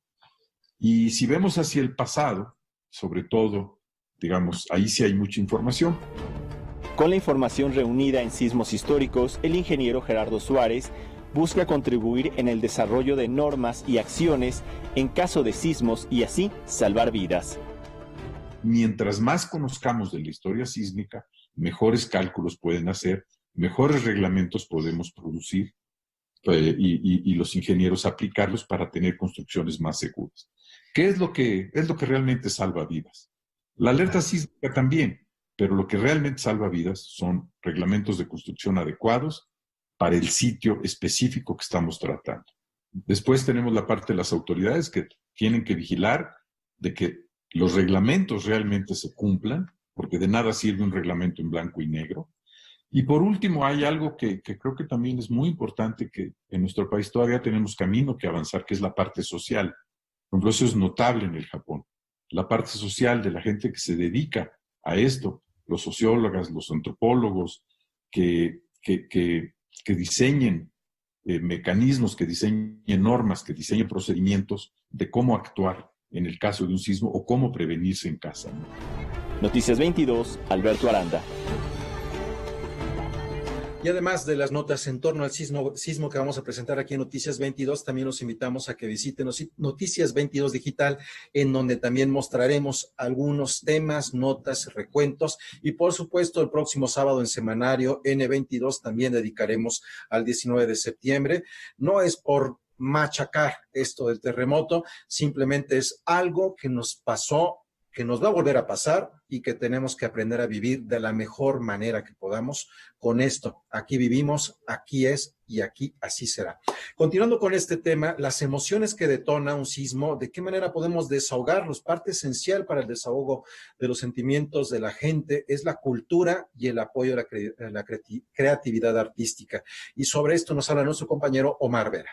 Y si vemos hacia el pasado, sobre todo, digamos, ahí sí hay mucha información. Con la información reunida en Sismos Históricos, el ingeniero Gerardo Suárez busca contribuir en el desarrollo de normas y acciones en caso de sismos y así salvar vidas. Mientras más conozcamos de la historia sísmica, mejores cálculos pueden hacer, mejores reglamentos podemos producir y los ingenieros aplicarlos para tener construcciones más seguras. ¿Qué es lo que realmente salva vidas? La alerta sísmica también, pero lo que realmente salva vidas son reglamentos de construcción adecuados para el sitio específico que estamos tratando. Después tenemos la parte de las autoridades que tienen que vigilar de que los reglamentos realmente se cumplan, porque de nada sirve un reglamento en blanco y negro. Y por último, hay algo que creo que también es muy importante, que en nuestro país todavía tenemos camino que avanzar, que es la parte social. Por ejemplo, eso es notable en el Japón. La parte social de la gente que se dedica a esto, los sociólogos, los antropólogos, que diseñen mecanismos, que diseñen normas, que diseñen procedimientos de cómo actuar en el caso de un sismo o cómo prevenirse en casa. Noticias 22, Alberto Aranda. Y además de las notas en torno al sismo que vamos a presentar aquí en Noticias 22, también los invitamos a que visiten Noticias 22 Digital, en donde también mostraremos algunos temas, notas, recuentos, y por supuesto el próximo sábado en Semanario N22 también dedicaremos al 19 de septiembre. No es por machacar esto del terremoto, simplemente es algo que nos pasó, que nos va a volver a pasar y que tenemos que aprender a vivir de la mejor manera que podamos con esto. Aquí vivimos, aquí es y aquí así será. Continuando con este tema, las emociones que detona un sismo, ¿de qué manera podemos desahogarlos? Parte esencial para el desahogo de los sentimientos de la gente es la cultura y el apoyo a la creatividad artística. Y sobre esto nos habla nuestro compañero Omar Vera.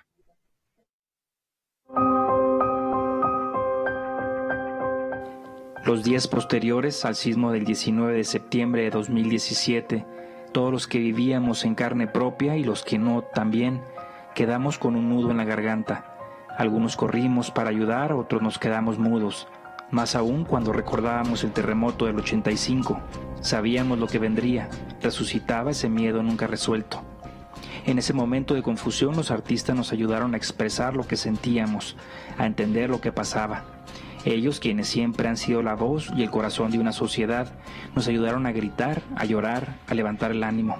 Los días posteriores al sismo del 19 de septiembre de 2017, todos los que vivíamos en carne propia y los que no también, quedamos con un nudo en la garganta. Algunos corrimos para ayudar, otros nos quedamos mudos. Más aún cuando recordábamos el terremoto del 85. Sabíamos lo que vendría, resucitaba ese miedo nunca resuelto. En ese momento de confusión, los artistas nos ayudaron a expresar lo que sentíamos, a entender lo que pasaba. Ellos, quienes siempre han sido la voz y el corazón de una sociedad, nos ayudaron a gritar, a llorar, a levantar el ánimo.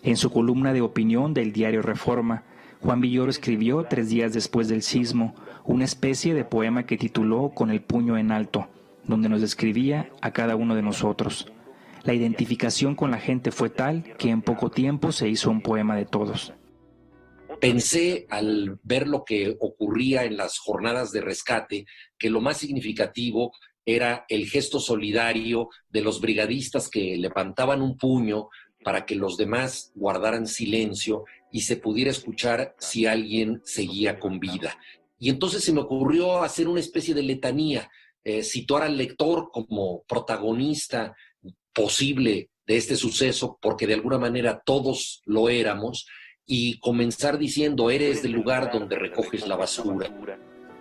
En su columna de opinión del diario Reforma, Juan Villoro escribió 3 días después del sismo una especie de poema que tituló Con el puño en alto, donde nos describía a cada uno de nosotros. La identificación con la gente fue tal que en poco tiempo se hizo un poema de todos. Pensé al ver lo que ocurría en las jornadas de rescate que lo más significativo era el gesto solidario de los brigadistas que levantaban un puño para que los demás guardaran silencio y se pudiera escuchar si alguien seguía con vida. Y entonces se me ocurrió hacer una especie de letanía, situar al lector como protagonista posible de este suceso, porque de alguna manera todos lo éramos, y comenzar diciendo: eres del lugar donde recoges la basura,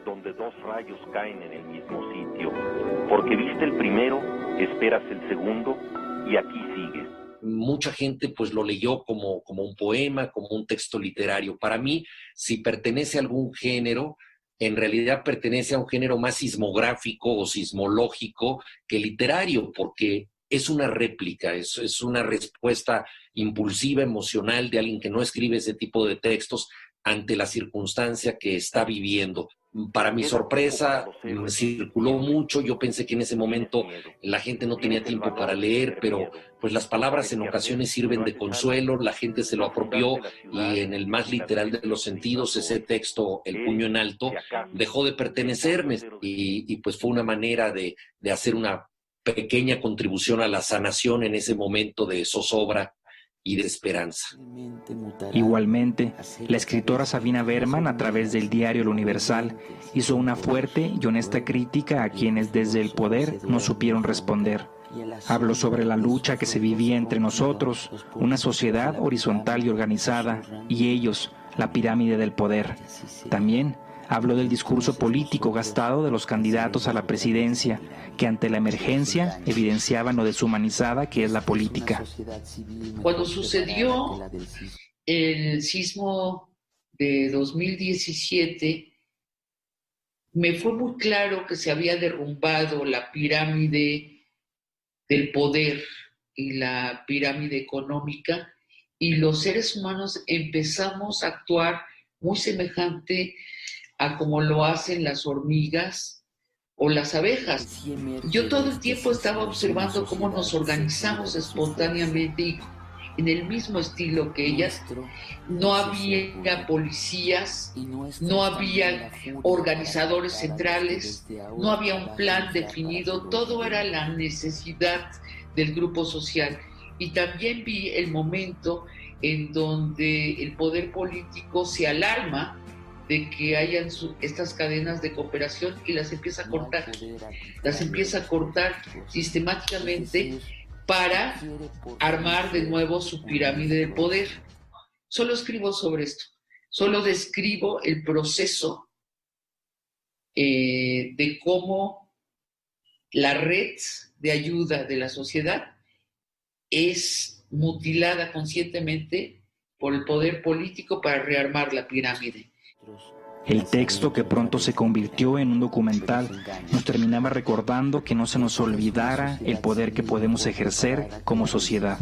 donde 2 rayos caen en el mismo sitio, porque viste el primero, esperas el segundo, y aquí sigues. Mucha gente pues lo leyó como un poema, como un texto literario. Para mí, si pertenece a algún género, en realidad pertenece a un género más sismográfico o sismológico que literario, porque es una réplica, es una respuesta impulsiva, emocional de alguien que no escribe ese tipo de textos ante la circunstancia que está viviendo. Para mi sorpresa, circuló mucho. Yo pensé que en ese momento la gente no tenía tiempo para leer, pero pues las palabras en ocasiones sirven de consuelo, la gente se lo apropió y en el más literal de los sentidos, ese texto, El puño en alto, dejó de pertenecerme y pues fue una manera de hacer una pequeña contribución a la sanación en ese momento de zozobra y de esperanza. Igualmente, la escritora Sabina Berman, a través del diario El Universal, hizo una fuerte y honesta crítica a quienes desde el poder no supieron responder. Habló sobre la lucha que se vivía entre nosotros, una sociedad horizontal y organizada, y ellos, la pirámide del poder. También habló del discurso político gastado de los candidatos a la presidencia, que ante la emergencia evidenciaban lo deshumanizada que es la política. Cuando sucedió el sismo de 2017, me fue muy claro que se había derrumbado la pirámide del poder y la pirámide económica, y los seres humanos empezamos a actuar muy semejante a como lo hacen las hormigas o las abejas. Yo todo el tiempo estaba observando cómo nos organizamos espontáneamente y en el mismo estilo que ellas. No había policías, no había organizadores centrales, no había un plan definido, todo era la necesidad del grupo social. Y también vi el momento en donde el poder político se alarma de que hayan estas cadenas de cooperación y las empieza a cortar sistemáticamente para armar de nuevo su pirámide de poder. Solo escribo sobre esto, solo describo el proceso de cómo la red de ayuda de la sociedad es mutilada conscientemente por el poder político para rearmar la pirámide. El texto, que pronto se convirtió en un documental, nos terminaba recordando que no se nos olvidara el poder que podemos ejercer como sociedad.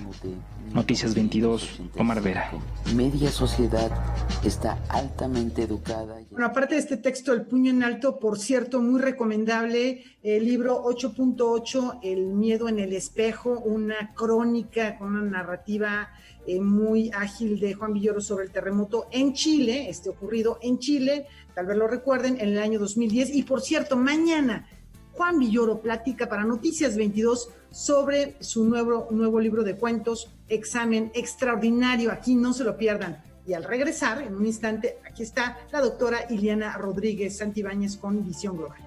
Noticias 22, Omar Vera. Media sociedad está altamente educada. Bueno, aparte de este texto, El puño en alto, por cierto, muy recomendable, el libro 8.8, El miedo en el espejo, una crónica con una narrativa muy ágil de Juan Villoro sobre el terremoto en Chile, ocurrido en Chile, tal vez lo recuerden, en el año 2010. Y por cierto, mañana Juan Villoro platica para Noticias 22 sobre su nuevo libro de cuentos, Examen Extraordinario. Aquí no se lo pierdan. Y al regresar, en un instante, aquí está la doctora Iliana Rodríguez Santibáñez con Visión Global.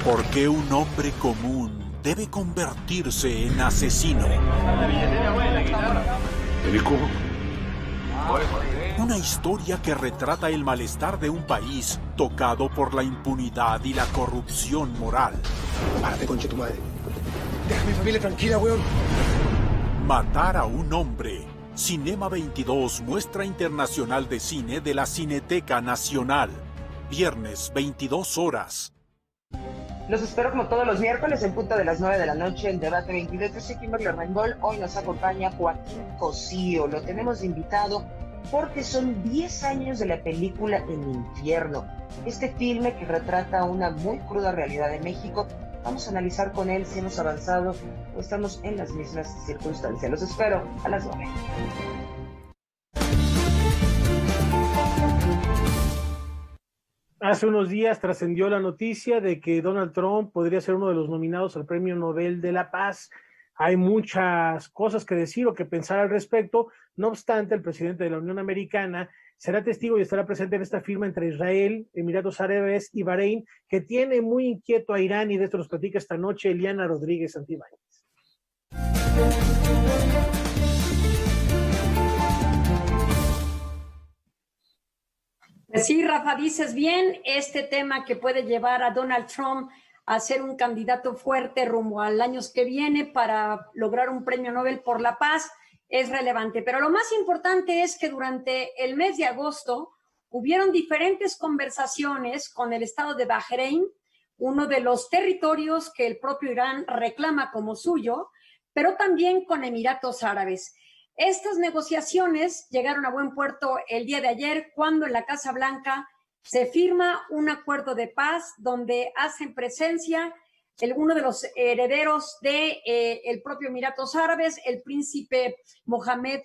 ¿Por qué un hombre común debe convertirse en asesino? Una historia que retrata el malestar de un país tocado por la impunidad y la corrupción moral. Párate, concha tu madre. Deja a mi familia tranquila, weón. Matar a un hombre Cinema 22, muestra internacional de cine de la Cineteca Nacional. Viernes, 22 horas. Los espero como todos los miércoles en punto de las 9 de la noche en Debate 22. Yo soy Kimberly Rengol. Hoy nos acompaña Joaquín Cosío. Lo tenemos de invitado porque son 10 años de la película El Infierno. Este filme que retrata una muy cruda realidad de México. Vamos a analizar con él si hemos avanzado o estamos en las mismas circunstancias. Los espero a las 9. Hace unos días trascendió la noticia de que Donald Trump podría ser uno de los nominados al Premio Nobel de la Paz. Hay muchas cosas que decir o que pensar al respecto. No obstante, el presidente de la Unión Americana será testigo y estará presente en esta firma entre Israel, Emiratos Árabes y Bahrein, que tiene muy inquieto a Irán, y de esto nos platica esta noche Eliana Rodríguez Santibáñez. Pues sí, Rafa, dices bien, este tema que puede llevar a Donald Trump a ser un candidato fuerte rumbo al año que viene para lograr un premio Nobel por la paz es relevante. Pero lo más importante es que durante el mes de agosto hubieron diferentes conversaciones con el estado de Bahrein, uno de los territorios que el propio Irán reclama como suyo, pero también con Emiratos Árabes. Estas negociaciones llegaron a buen puerto el día de ayer, cuando en la Casa Blanca se firma un acuerdo de paz donde hacen presencia uno de los herederos de el propio Emiratos Árabes, el príncipe Mohammed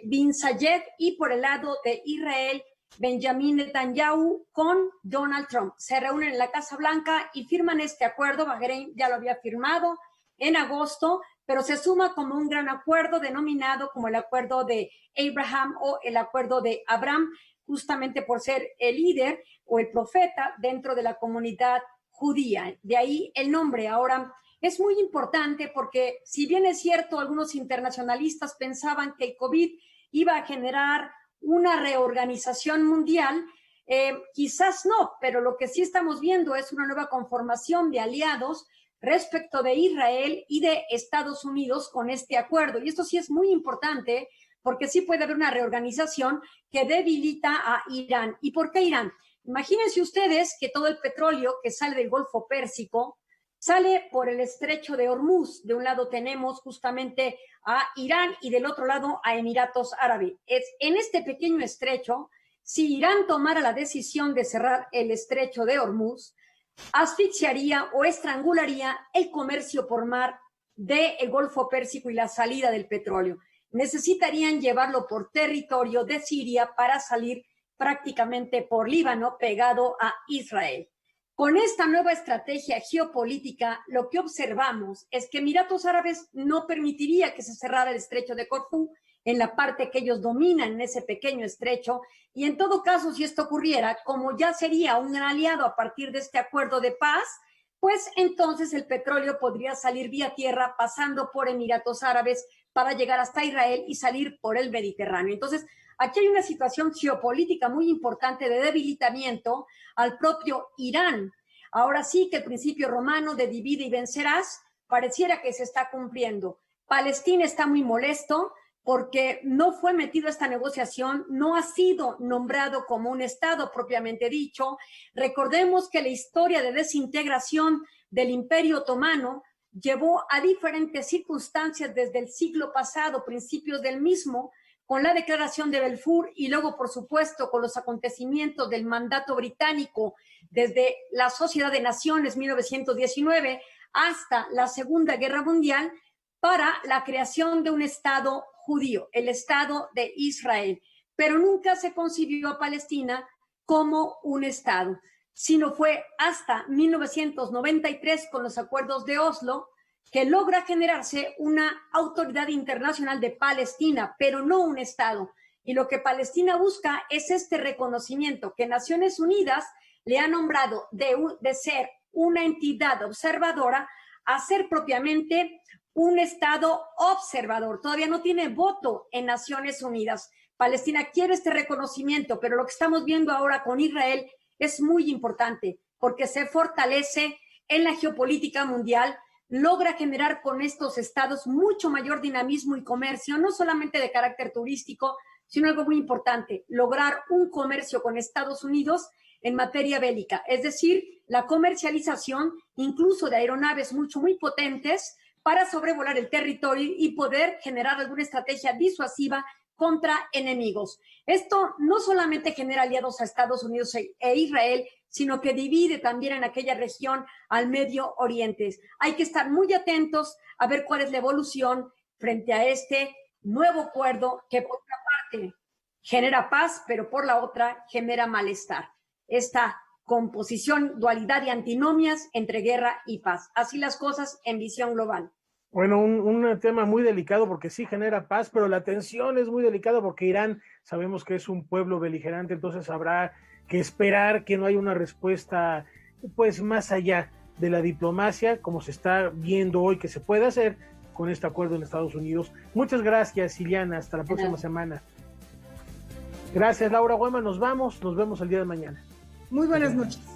bin Zayed, y por el lado de Israel, Benjamin Netanyahu con Donald Trump. Se reúnen en la Casa Blanca y firman este acuerdo. Bahrein ya lo había firmado en agosto, pero se suma como un gran acuerdo denominado como el acuerdo de Abraham o el acuerdo de Abraham, justamente por ser el líder o el profeta dentro de la comunidad judía. De ahí el nombre. Ahora, es muy importante porque si bien es cierto, algunos internacionalistas pensaban que el COVID iba a generar una reorganización mundial, quizás no, pero lo que sí estamos viendo es una nueva conformación de aliados respecto de Israel y de Estados Unidos con este acuerdo. Y esto sí es muy importante porque sí puede haber una reorganización que debilita a Irán. ¿Y por qué Irán? Imagínense ustedes que todo el petróleo que sale del Golfo Pérsico sale por el estrecho de Hormuz. De un lado tenemos justamente a Irán y del otro lado a Emiratos Árabes. En este pequeño estrecho, si Irán tomara la decisión de cerrar el estrecho de Hormuz, asfixiaría o estrangularía el comercio por mar del Golfo Pérsico y la salida del petróleo. Necesitarían llevarlo por territorio de Siria para salir prácticamente por Líbano, pegado a Israel. Con esta nueva estrategia geopolítica, lo que observamos es que Emiratos Árabes no permitiría que se cerrara el estrecho de Corfú en la parte que ellos dominan en ese pequeño estrecho, y en todo caso, si esto ocurriera, como ya sería un gran aliado a partir de este acuerdo de paz, pues entonces el petróleo podría salir vía tierra pasando por Emiratos Árabes para llegar hasta Israel y salir por el Mediterráneo. Entonces, aquí hay una situación geopolítica muy importante de debilitamiento al propio Irán. Ahora sí que el principio romano de divide y vencerás pareciera que se está cumpliendo. Palestina está muy molesto porque no fue metido a esta negociación, no ha sido nombrado como un Estado propiamente dicho. Recordemos que la historia de desintegración del Imperio Otomano llevó a diferentes circunstancias desde el siglo pasado, principios del mismo, con la declaración de Balfour y luego, por supuesto, con los acontecimientos del mandato británico desde la Sociedad de Naciones 1919 hasta la Segunda Guerra Mundial, para la creación de un Estado judío, el Estado de Israel. Pero nunca se concibió a Palestina como un Estado, sino fue hasta 1993 con los acuerdos de Oslo que logra generarse una autoridad internacional de Palestina, pero no un Estado. Y lo que Palestina busca es este reconocimiento que Naciones Unidas le ha nombrado de ser una entidad observadora a ser propiamente un Estado observador. Todavía no tiene voto en Naciones Unidas. Palestina quiere este reconocimiento, pero lo que estamos viendo ahora con Israel es muy importante porque se fortalece en la geopolítica mundial logra generar con estos estados mucho mayor dinamismo y comercio, no solamente de carácter turístico, sino algo muy importante, lograr un comercio con Estados Unidos en materia bélica, es decir, la comercialización incluso de aeronaves muy potentes para sobrevolar el territorio y poder generar alguna estrategia disuasiva contra enemigos. Esto no solamente genera aliados a Estados Unidos e Israel, sino que divide también en aquella región al Medio Oriente. Hay que estar muy atentos a ver cuál es la evolución frente a este nuevo acuerdo que por una parte genera paz, pero por la otra genera malestar. Esta composición, dualidad y antinomias entre guerra y paz. Así las cosas en visión global. Bueno, un tema muy delicado porque sí genera paz, pero la tensión es muy delicada porque Irán sabemos que es un pueblo beligerante, entonces habrá que esperar que no haya una respuesta pues más allá de la diplomacia, como se está viendo hoy que se puede hacer con este acuerdo en Estados Unidos. Muchas gracias, Iliana, hasta la próxima semana. Gracias, Laura Huema, nos vemos el día de mañana. Muy buenas noches.